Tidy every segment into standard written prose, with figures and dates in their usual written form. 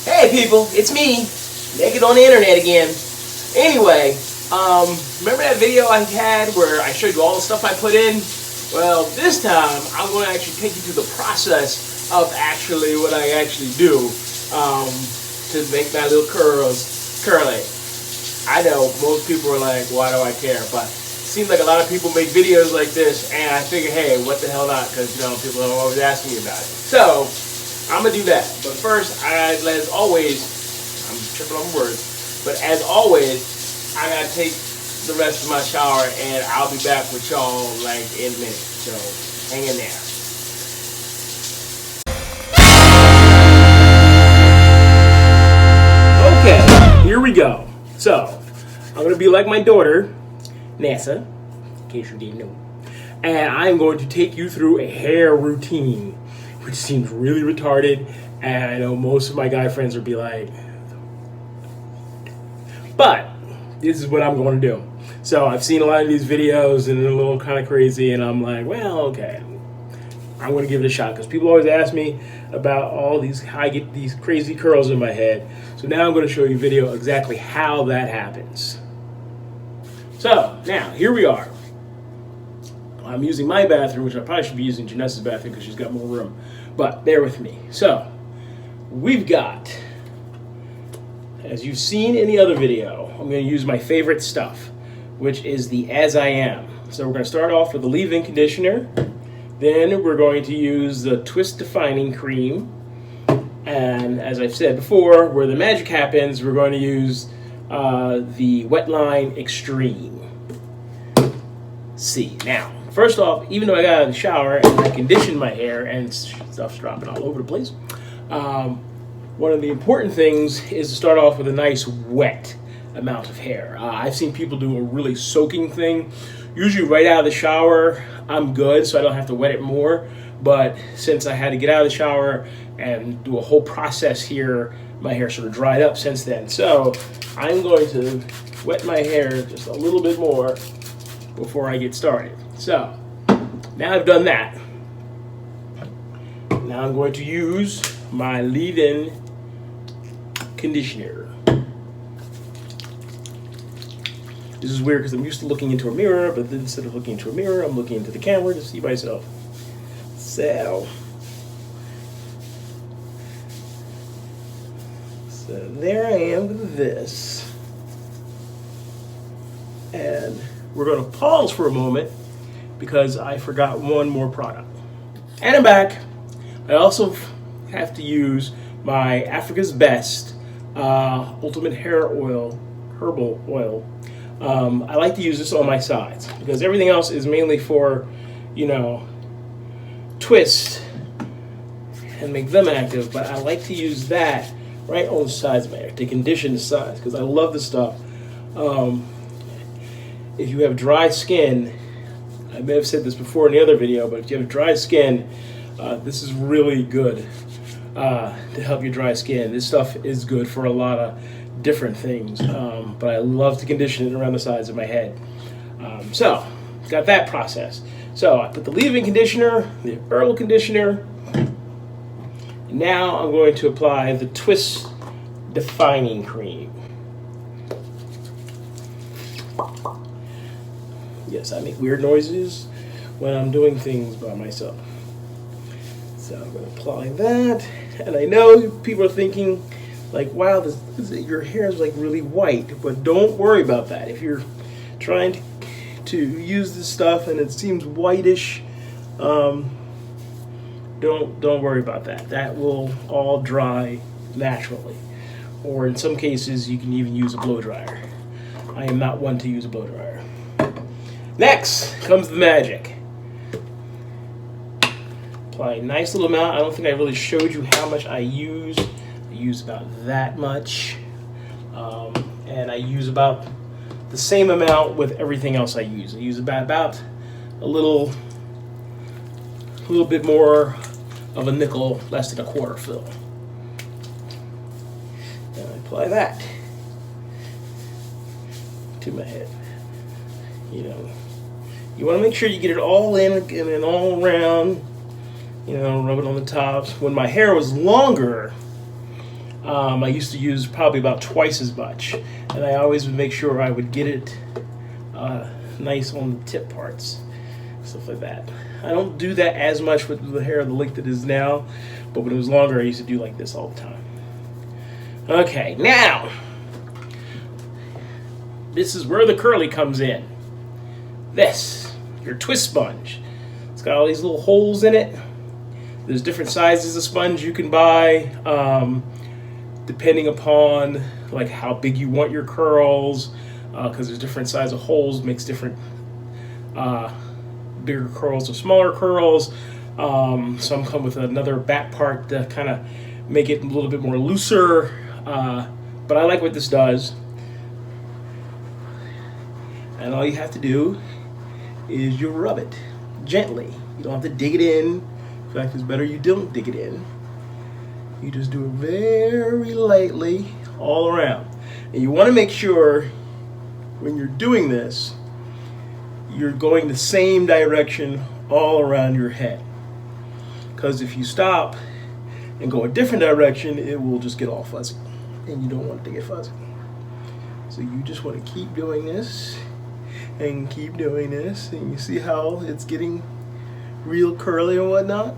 Hey people, it's me, naked on the internet again. Anyway, remember that video I had where I showed you all the stuff I put in? Well, this time I'm going to actually take you through the process of actually what I actually do to make my little curls curly. I know most people are like, why do I care? But it seems like a lot of people make videos like this, and I figure, hey, what the hell not? Because people are always asking me about it. So I'm gonna do that. But first, as always, I'm tripping on words. But as always, I gotta take the rest of my shower, and I'll be back with y'all like in a minute. So hang in there. Okay, here we go. So I'm gonna be like my daughter, NASA, in case you didn't know, and I'm going to take you through a hair routine, which seems really retarded, and I know most of my guy friends would be like, but this is what I'm going to do. So I've seen a lot of these videos and they're a little kind of crazy, and I'm like, well, okay, I'm going to give it a shot, because people always ask me about all these, how I get these crazy curls in my head. So now I'm going to show you a video exactly how that happens. So now here we are. I'm using my bathroom, which I probably should be using Janessa's bathroom because she's got more room. But bear with me. So we've got, as you've seen in the other video, I'm going to use my favorite stuff, which is the As I Am. So we're going to start off with the leave-in conditioner. Then we're going to use the Twist Defining Cream. And as I've said before, where the magic happens, we're going to use the Wetline Extreme. See, now, first off, even though I got out of the shower and I conditioned my hair and stuff's dropping all over the place, one of the important things is to start off with a nice wet amount of hair. I've seen people do a really soaking thing. Usually right out of the shower, I'm good, so I don't have to wet it more. But since I had to get out of the shower and do a whole process here, my hair sort of dried up since then. So I'm going to wet my hair just a little bit more before I get started. So now I've done that. Now I'm going to use my leave-in conditioner. This is weird because I'm used to looking into a mirror, but then instead of looking into a mirror, I'm looking into the camera to see myself. So there I am with this. And we're going to pause for a moment because I forgot one more product. And I'm back. I also have to use my Africa's Best Ultimate Hair Oil, Herbal Oil. I like to use this on my sides because everything else is mainly for, twist and make them active, but I like to use that right on the sides of my hair to condition the sides because I love the stuff. If you have dry skin, I may have said this before in the other video, but if you have dry skin, this is really good to help your dry skin. This stuff is good for a lot of different things, but I love to condition it around the sides of my head. So, got that process. So I put the leave-in conditioner, the herbal conditioner. Now I'm going to apply the Twist Defining Cream. Yes, I make weird noises when I'm doing things by myself. So I'm going to apply that. And I know people are thinking, like, wow, your hair is like really white. But don't worry about that. If you're trying to use this stuff and it seems whitish, don't worry about that. That will all dry naturally. Or in some cases, you can even use a blow dryer. I am not one to use a blow dryer. Next comes the magic. Apply a nice little amount. I don't think I really showed you how much I use. I use about that much. And I use about the same amount with everything else I use. I use about a little bit more of a nickel, less than a quarter fill. And I apply that to my head. You want to make sure you get it all in and all around. Rub it on the tops. When my hair was longer, I used to use probably about twice as much, and I always would make sure I would get it nice on the tip parts, stuff like that. I don't do that as much with the hair the length it is now, but when it was longer, I used to do like this all the time. Okay, now, this is where the curly comes in. This, your twist sponge. It's got all these little holes in it. There's different sizes of sponge you can buy, depending upon like how big you want your curls, because there's different size of holes, makes different bigger curls or smaller curls. Some come with another back part to kind of make it a little bit more looser, but I like what this does. And all you have to do is you rub it gently. You don't have to dig it in. In fact, it's better you don't dig it in. You just do it very lightly all around. And you want to make sure when you're doing this, you're going the same direction all around your head. Because if you stop and go a different direction, it will just get all fuzzy. And you don't want it to get fuzzy. So you just want to keep doing this and keep doing this. And you see how it's getting real curly and whatnot?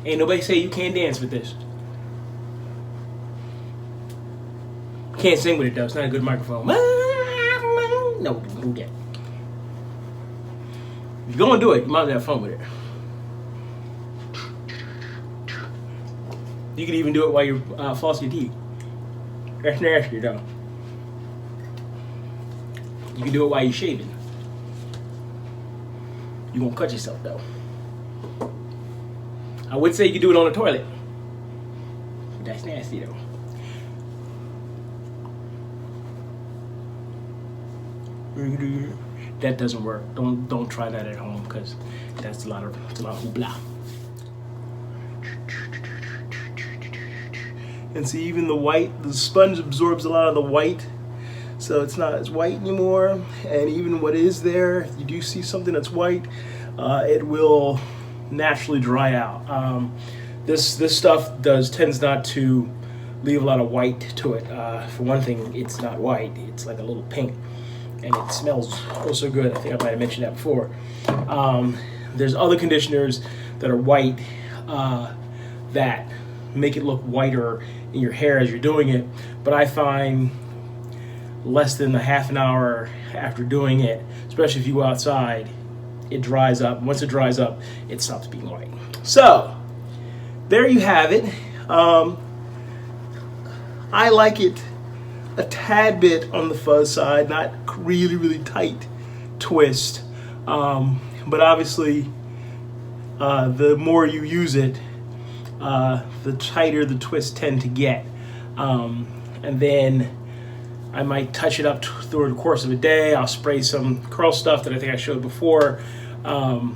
Ain't nobody say you can't dance with this. Can't sing with it though. It's not a good microphone. No, don't do that. If you're gonna do it, you might as well have fun with it. You can even do it while you're flossing your teeth. That's nasty though. You can do it while you're shaving. You're gonna cut yourself though. I would say you can do it on the toilet. But that's nasty though. That doesn't work. Don't try that at home because that's a lot of hoopla. And see, even the sponge absorbs a lot of the white, so it's not as white anymore. And even what is there, if you do see something that's white, it will naturally dry out. This stuff tends not to leave a lot of white to it. For one thing, it's not white; it's like a little pink, and it smells so good. I think I might have mentioned that before. There's other conditioners that are white that make it look whiter in your hair as you're doing it, but I find less than a half an hour after doing it, especially if you go outside, it dries up. Once it dries up, it stops being white. So there you have it. I like it a tad bit on the fuzz side, not really tight twist, but obviously the more you use it, the tighter the twists tend to get. And then I might touch it up through the course of a day. I'll spray some curl stuff that I think I showed before, and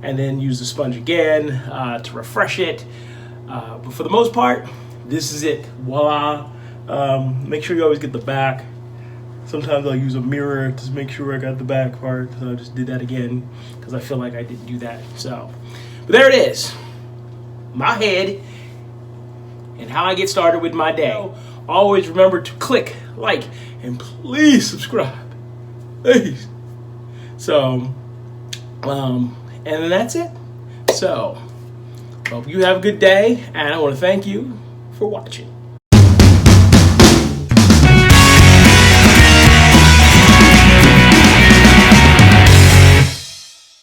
then use the sponge again to refresh it. But for the most part, this is it. Voila. Make sure you always get the back. Sometimes I'll use a mirror to make sure I got the back part. So I just did that again because I feel like I didn't do that. So, but there it is. My head and how I get started with my day. Always remember to click like and please subscribe. Please. So, and then that's it. So, hope you have a good day, and I want to thank you for watching.